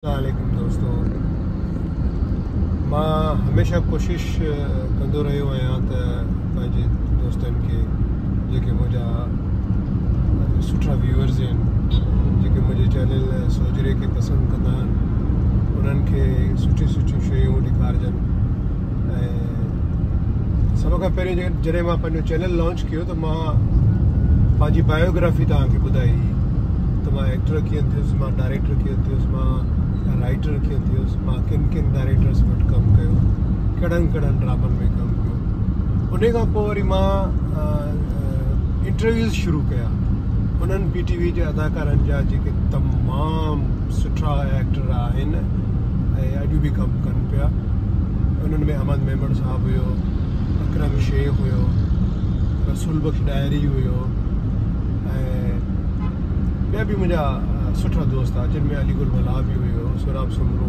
अस्सलामुअलैकुम दोस्तों, मां हमेशा कोशिश कंदो रहियो आहियां त पंहिंजे दोस्तनि खे जेके मुंहिंजा सुठा व्यूअर्स आहिनि, जेके मुंहिंजे चैनल सोजरे खे पसंदि कंदा आहिनि, उन्हनि खे सुठी सुठियूं शयूं ॾेखारजनि। ऐं सभ खां पहिरीं जॾहिं मां पंहिंजो चैनल लॉन्च कयो त मां पंहिंजी बायोग्राफी तव्हांखे ॿुधाई त मां एक्टर कीअं थियुसि, मां डायरेक्टर कीअं थियुसि, मां राइटर कीअं थियुसि, मां किन किन डायरेक्टर्स वटि कमु कयो, कहिड़नि ड्रामनि में कमु कयो। उन खां पोइ वरी मां इंटरव्यूज़ शुरू कया उन्हनि PTV जे अदाकारनि जा जेके तमामु सुठा एक्टर आहिनि ऐं अॼु बि कमु कनि पिया। उन्हनि में अहमद मेमण साहबु हुयो, अकरम शेख हुयो, रसूल बख्श डायरी हुयो ऐं ॿिया बि मुंहिंजा सुठा दोस्त आहे, जिन में अलीगुल मला बि हुयो, सुराब सुमरू।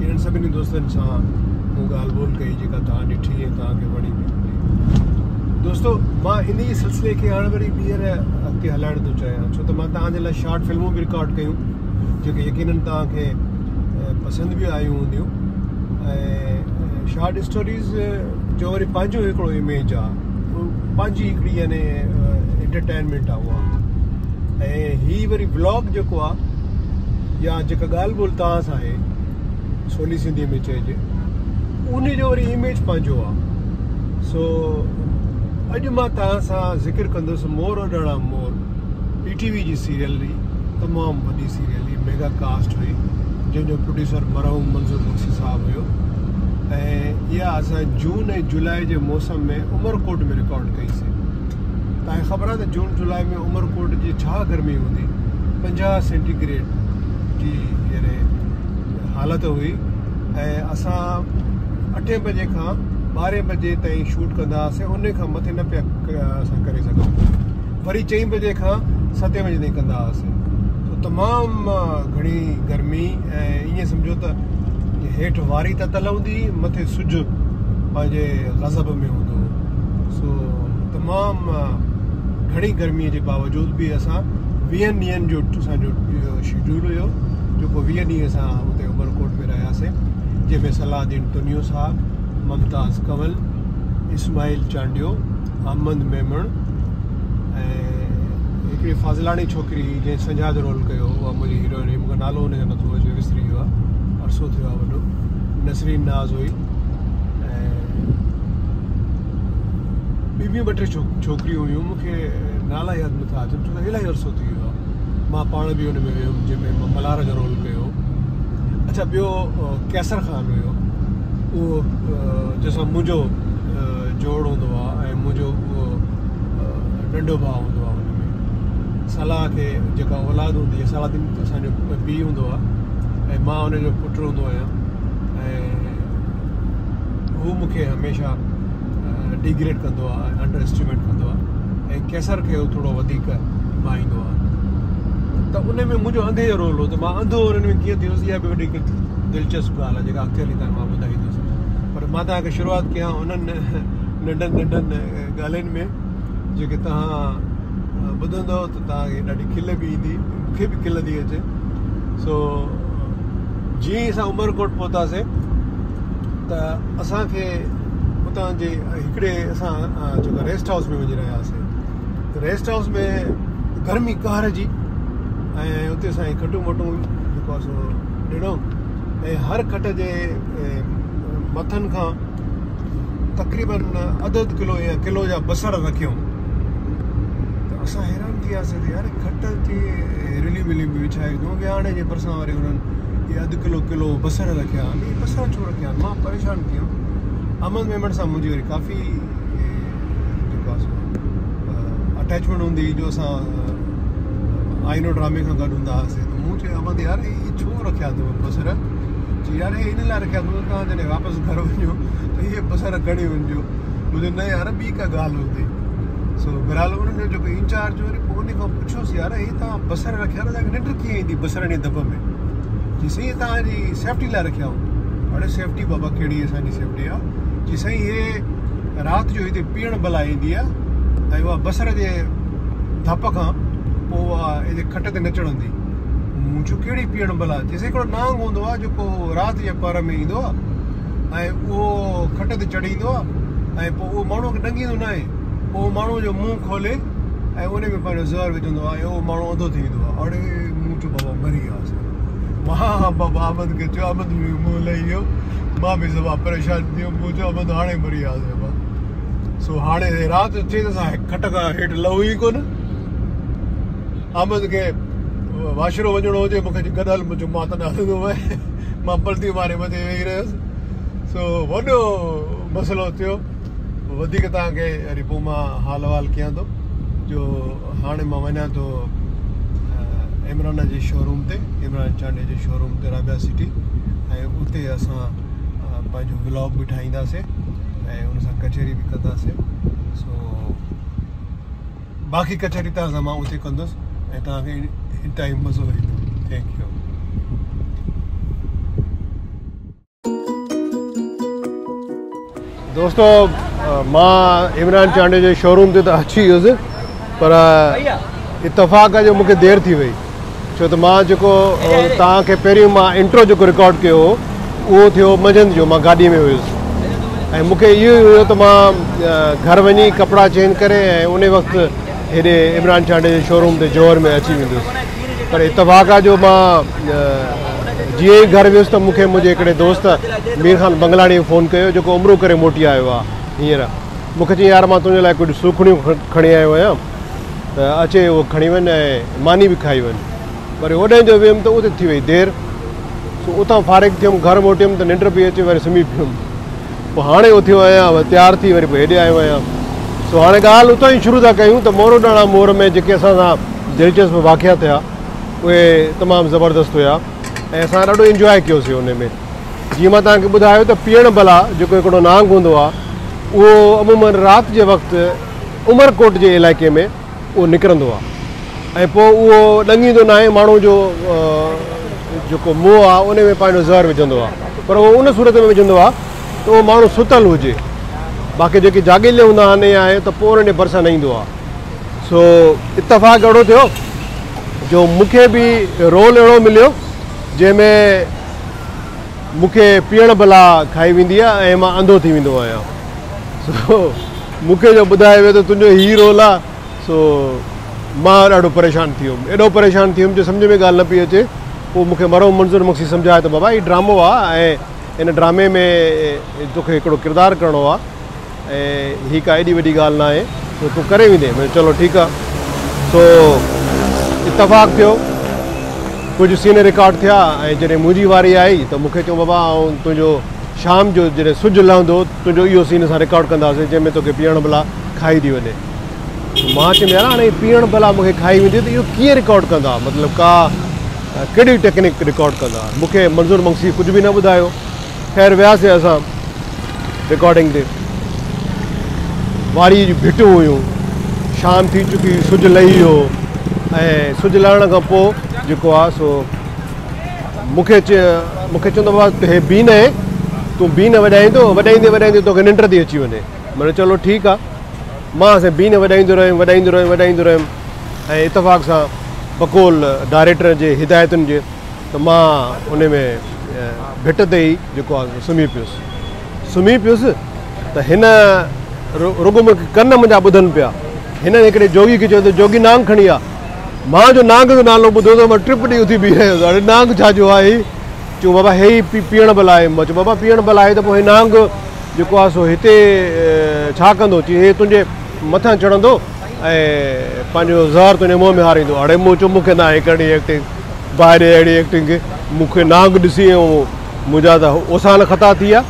इन्हनि सभिनी दोस्तनि सां मूं ॻाल्हि ॿोल कई जेका तव्हां ॾिठी ऐं तव्हांखे वणी बि हूंदी। दोस्तो, मां इन ई सिलसिले खे हाणे वरी ॿीहर अॻिते हलाइण थो चाहियां, छो त मां तव्हांजे लाइ शॉर्ट फिल्मूं बि रिकॉर्ड कयूं जेके यकीननि तव्हांखे पसंदि बि आयूं हूंदियूं। ऐं शॉर्ट स्टोरीज़ जो वरी पंहिंजो हिकिड़ो इमेज आहे, पंहिंजी हिकिड़ी यानी एंटरटेनमेंट आहे उहा। ऐं हीअ वरी ब्लॉग जेको आहे या जेका ॻाल्हि ॿोल तव्हां सां आहे सोली सिंधी में चइजे, उन जो वरी इमेज पंहिंजो आहे। सो अॼु मां तव्हां सां ज़िक्र कंदुसि मोर ओॾाणा मोर, PTV जी सीरियल हुई, तमामु वॾी सीरियल हुई, मेगा कास्ट हुई, जंहिंजो प्रोड्यूसर मरहूम मंज़ूर बख्शी साहबु हुयो। ऐं इहा असां जून ऐं जुलाई जे मौसम में उमरकोट में रिकॉर्ड कईसीं। तव्हांखे ख़बर आहे त जून जुलाई में उमरकोट जी छा गर्मी हूंदी, 50 सेंटीग्रेड जी यानी हालत हुई। ऐं असां 8 बजे खां 12 बजे ताईं शूट कंदा हुआसीं, उन खां मथे न पिया असां करे सघूं। वरी 4 बजे खां 7 बजे ताईं कंदा हुआसीं। तो तमामु घणी गर्मी ऐं ईअं सम्झो त हेठि वारी त तलवंदी, मथे सिज पंहिंजे गज़ब में हूंदो। सो तमामु घणी गर्मीअ जे बावजूद बि असां 20 ॾींहंनि जो असांजो शेड्यूल हुयो, जेको 20 ॾींहं असां हुते उमरकोट में रहियासीं, जंहिंमें सलाहदीन तुनियो साहब, मुमताज़ कंवल, इस्माइल चांडियो, अहमद मेमण ऐं हिकिड़ी फाज़लानी छोकिरी जंहिं संजा जो रोल कयो, उहा मुंहिंजी हीरोइन हुई, मूंखे नालो हुनजो नथो अचे, विसरी वियो आहे, अरसो थियो आहे वॾो। नसरीन नाज़ हुई ऐं ॿियूं 2-3 छोकिरियूं हुयूं, मूंखे नाला यादि नथा अचनि छो त इलाही अरसो थी वियो आहे। मां पाण बि हुन में वियुमि जंहिंमें मां मलार जो रोल कयो। अच्छा, ॿियो कैसर ख़ान हुयो, उहो जंहिंसां मुंहिंजो जोड़ हूंदो आहे ऐं मुंहिंजो उहो नंढो भाउ हूंदो आहे। हुन में सलाह खे जेका औलाद हूंदी आहे, सलाहदीन असांजो पीउ हूंदो आहे ऐं मां हुनजो पुटु हूंदो आहियां। ऐं हू मूंखे हमेशह डिग्रेड कंदो आहे, अंडर एस्टिमेट कंदो आहे, ऐं कैसर खे थोरो वधीक माहींदो आहे। त उन में मुंहिंजो अंधे जो रोल हो, त मां अंधो उन्हनि में कीअं थियुसि, इहा बि वॾी दिलचस्प ॻाल्हि आहे जेका अॻिते हली तव्हां मां ॿुधाईंदुसि। पर मां तव्हांखे शुरूआति कयां उन्हनि नंढनि ॻाल्हियुनि में जेके तव्हां ॿुधंदव त तव्हांखे ॾाढी खिल बि ईंदी, मूंखे बि खिल थी अचे। सो जीअं ई असां उमरकोट पहुतासीं त असांखे उतां जे हिकिड़े असां जेका रेस्ट हाउस में वञी रहियासीं। त रेस्ट हाउस में गर्मी कहर जी, ऐं उते असांजी खटूं मटूं जेको आहे सो ॾिनो, ऐं हर खट जे मथनि खां तक़रीबन अधु किलो या किलो जा बसर रखियऊं। त असां हैरान थी वियासीं त यार खट ते रिलियूं मिलियूं बि विछायूं अथऊं, विहाणे जे भरिसां वरी हुननि इहे अधु किलो बसर रखिया आहिनि। इहे बसर छो रखिया आहिनि, मां परेशान थी वियुमि। अहमद मेमण सां मुंहिंजी वरी काफ़ी जेको आहे सो अटैचमेंट हूंदी, जो असां आइनो ड्रामे खां गॾु हूंदा हुआसीं। त मूं चयो अहमद यार इहे छो रखिया अथव बसर, चई यार इन लाइ रखिया अथव तव्हां जॾहिं वापसि घर वञो त इहे बसर खणी वञिजो। मुंहिंजो न यार ॿी का ॻाल्हि हूंदी। सो बहरहाल उन्हनि जो जेको इंचार्ज वरी पोइ उन खां पुछियोसि यार इहे तव्हां बसर रखिया त तव्हांखे निंड कीअं ईंदी बसरनि जे दॿ में? जी साईं तव्हांजी सेफ्टी लाइ रखिया आहियूं। हाणे सेफ्टी बाबा कहिड़ी असांजी सेफ्टी आहे? जी साईं इहे राति जो हिते पीअण भला ईंदी आहे ऐं उहा बसर जे धप खां पोइ उहा हिते खट ते न चढ़ंदी। मूंचो कहिड़ी पीअण भला चइसि हिकिड़ो नांग हूंदो आहे जेको राति जे पर में ईंदो आहे ऐं उहो खट ते चढ़ींदो आहे ऐं पोइ उहो माण्हूअ खे ॾंगींदो न आहे पोइ माण्हूअ जो मुंहुं खोले ऐं उन में पंहिंजो ज़हर विझंदो आहे ऐं उहो माण्हू अंधो थी वेंदो आहे। अड़े मूंचो बाबा मरी वियासीं। मां बाबा अहमद खे चयो अहमद बि मुंहुं लही वियो मां बि सभु परेशान थी वियुमि। मूं चयो अहमद हाणे मरी वियासीं बाबा। सो हाणे राति थिए त असां खट खां हेठि लहूं ई कोन। अहमद खे वाशरो वञिणो हुजे मूंखे गॾल मुंहिंजो मां त न हलंदो वए मां पलटी मारे मथे वेही रहियुसि। सो वॾो मसइलो थियो। वधीक तव्हांखे वरी पोइ मां हाल अहिवाल कयां थो जो हाणे मां वञा थो इमरान जे शोरूम ते, इमरान चांडे जे शोरूम ते राबिया सिटी ऐं उते असां पंहिंजो व्लॉग बि ठाहींदासीं ऐं उन सां कचहरी बि कंदासीं। सो बाक़ी कचहरी त असां मां उते कंदुसि ऐं तव्हांखे इन टाइम मज़ो ईंदो। Thank U. दोस्तों मां इमरान चांडे जे शोरूम ते त अची वियुसि पर इतफ़ाक़ जो मूंखे देरि थी वई छो त मां जेको तव्हांखे पहिरियों मां इंट्रो जेको रिकॉर्ड कयो हो उहो थियो मंझंदि जो। मां गाॾीअ में हुयुसि ऐं मूंखे इहो ई हुयो त मां घर वञी कपिड़ा चेंज करे ऐं उन वक़्तु हेॾे इमरान चांडे जे शोरूम ते जौहर में अची वेंदुसि। पर इतफ़ाक़ जो मां जीअं ई घर वियुसि त मूंखे मुंहिंजे हिकिड़े दोस्त मीर ख़ान बंगलाणी फ़ोन कयो जेको उमिरो करे मोटी आयो आहे हींअर। मूंखे चई यार मां तुंहिंजे लाइ कुझु सुखड़ियूं खणी आयो आहियां त अचे उहो खणी वञ ऐं मानी बि खाई वञ। वरी होॾे जो वियुमि त उते थी वई देरि। सो उतां फारिग थियुमि घर मोटियुमि त निंड पई अचे वरी सुम्ही पियुमि। पोइ हाणे उथियो आहियां तयारु थी वरी पोइ हेॾे आयो आहियां। सो हाणे ॻाल्हि उतां ई शुरू था कयूं त मोरोडाणा मोड़ में जेके असां सां दिलचस्प वाक़िया थिया उहे तमामु ज़बरदस्त हुया ऐं असां ॾाढो इंजॉय कयोसीं उन में। जीअं मां तव्हांखे ॿुधायो त पीअण भला जेको हिकिड़ो नांग हूंदो आहे उहो अमूमन राति जे वक़्तु उमरकोट जे इलाइक़े में उहो निकिरंदो आहे ऐं पोइ उहो ॾंगींदो न आहे माण्हू जो जेको मुंहुं आहे उन में पंहिंजो ज़हर विझंदो आहे पर उहो उन सूरत में विझंदो आहे त उहो माण्हू सुतल हुजे। बाक़ी जेके जाॻीले हूंदा आहिनि या आहे त पोइ उन जे भरिसां न ईंदो आहे। सो इतफ़ाक़ अहिड़ो थियो जो मूंखे बि रोल अहिड़ो मिलियो जंहिंमें मूंखे पीअण भला खाई वेंदी आहे ऐं मां अंधो थी वेंदो आहियां। सो मूंखे जो ॿुधायो वियो त तुंहिंजो हीउ रोल आहे। सो मां ॾाढो परेशान थी वियुमि एॾो परेशान थी वियुमि जो सम्झ में ॻाल्हि न पई अचे। पोइ मूंखे मरहूम मंज़ूर मक्सी सम्झायो त बाबा हीउ ड्रामो आहे ऐं इन ड्रामे में तोखे हिकिड़ो किरदारु करिणो आहे ऐं हीअ का एॾी वॾी ॻाल्हि न आहे त तूं करे वेंदे। चलो ठीकु आहे। सो इतफ़ाक़ थियो कुझु सीन रिकॉर्ड थिया ऐं जॾहिं मुंहिंजी वारी आई त मूंखे चयो बाबा ऐं तुंहिंजो शाम जो जॾहिं सिजु लहंदो तुंहिंजो इहो सीन असां रिकॉर्ड कंदासीं जंहिंमें तोखे पीअण भला खाई थी वञे। मां चवंदी यार हाणे पीअण भला मूंखे खाई वेंदी त इहो कीअं रिकॉर्ड कंदा मतिलबु का कहिड़ी टेक्निक रिकॉर्ड कंदा। मूंखे मंज़ूर मक्सी कुझु बि न ॿुधायो। ख़ैर वियासीं असां रिकॉर्डिंग ते। वारी जी भिटूं हुयूं शाम थी चुकी सिजु लही वियो ऐं सिजु लहण खां पोइ जेको आहे सो मूंखे चवंदो बाबा हे बी न आहे तूं बी न वॼाईंदो वॼाईंदे तोखे निंड थी अची वञे। माना चलो ठीकु आहे। मां बी न वॼाईंदो रहियुमि ऐं इतफ़ाक़ सां बकोल डायरेक्टर जे हिदायतुनि जे त मां उन में भिट ते ई जेको आहे सुम्ही पियुसि त हिन रुॻो मूंखे कन मुंहिंजा ॿुधनि पिया। हिन हिकिड़े जोगी खे चयो त जोगी नांग खणी आहे। मां जो नांग जो नालो ॿुधो त मां ट्रिप ॾेई उथी बीह रहियो हाणे नांग छाजो आहे। चयो बाबा हे ई पीअण भला आहे। मां चयो बाबा पीअण भला आहे त पोइ हे नांग जेको आहे सो हिते छा कंदो चई हे तुंहिंजे मथां चढ़ंदो ऐं पंहिंजो ज़हर तुंहिंजे मुंहं में हारींदो। हाणे मूं चयो मूंखे न आहे करणी एक्टिंग ॿाहिरि अहिड़ी एक्टिंग मूंखे नांग ॾिसी ऐं मुंहिंजा त ओसान ख़ता थी विया।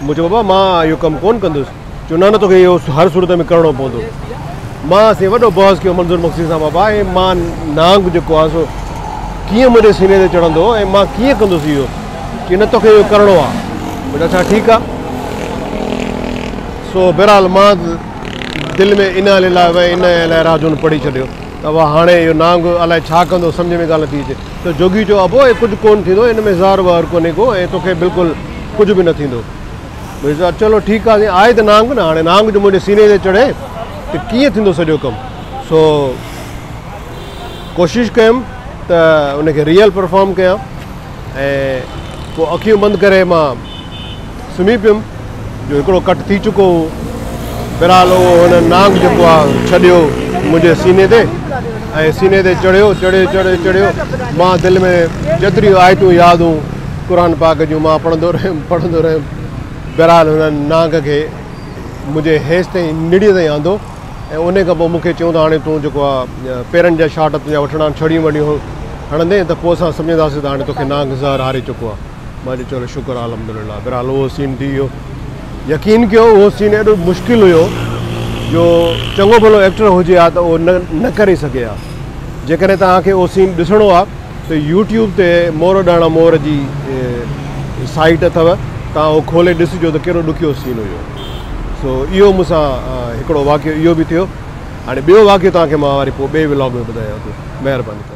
मूं चयो बाबा मां इहो कमु कोन कंदुसि। चयो न तोखे इहो हर सूरत में करिणो पवंदो। मां असीं वॾो बहस कयो मंज़ूर मक्सी सां बाबा ऐं मां नांग जेको आहे सो कीअं मुंहिंजे सीने ते चढ़ंदो ऐं मां कीअं कंदुसि इहो की न तोखे इहो करिणो आहे। मुंहिंजो अच्छा ठीकु आहे। सो बहरहाल मां दिलि में इन लाइ राजून पढ़ी छॾियो त वाह हाणे इहो नांग अलाए छा कंदो सम्झ में ॻाल्हि थी अचे। त जोगी चयो अबो हे कुझु कोन थींदो हिन में ज़हर वहर कोन्हे को ऐं तोखे बिल्कुलु कुझु बि न थींदो। चलो ठीकु आहे आहे त नांग न हाणे नांग जो मुंहिंजे सीने ते चढ़े त कीअं थींदो सॼो कमु। सो कोशिशि कयुमि त उनखे रियल परफॉर्म कयां ऐं पोइ अखियूं बंदि करे मां सुम्ही पियुमि जो हिकिड़ो कट थी चुको हो। बहरहाल उहो हुन नांग जेको आहे छॾियो मुंहिंजे सीने ते ऐं सीने ते चढ़ियो मां दिलि में जेतिरियूं आयतूं यादूं क़ुर पाक जूं मां पढ़ंदो रहियुमि। बहरहाल हुन नांग खे मुंहिंजे हेसि ताईं निड़ीअ ताईं आंदो ऐं उन खां पोइ मूंखे चयूं त हाणे तूं जेको आहे पेरनि जा शाट तुंहिंजा वठणा छड़ियूं वड़ियूं हणंदे त पोइ असां सम्झंदासीं त हाणे तोखे नांग ज़हर हारे चुको आहे। मां चयो चलो शुक्र आहे अल्हम्दुलिल्लाह। बहरहाल उहो सीन थी वियो। यकीन कयो उहो सीन एॾो मुश्किल हुयो जो चङो भलो एक्टर हुजे हा त उहो न करे सघे हा। जेकॾहिं तव्हांखे उहो सीन ॾिसणो आहे त यूट्यूब ते मोर ॾाणा मोर जी साइट अथव, तव्हां उहो खोले ॾिसिजो त कहिड़ो ॾुखियो सीन हुयो। सो इहो मूंसां हिकिड़ो वाक़ियो इहो बि थियो। हाणे ॿियो वाक़ियो तव्हांखे मां वरी पोइ ॿिए व्लॉग में ॿुधायां थो। महिरबानी।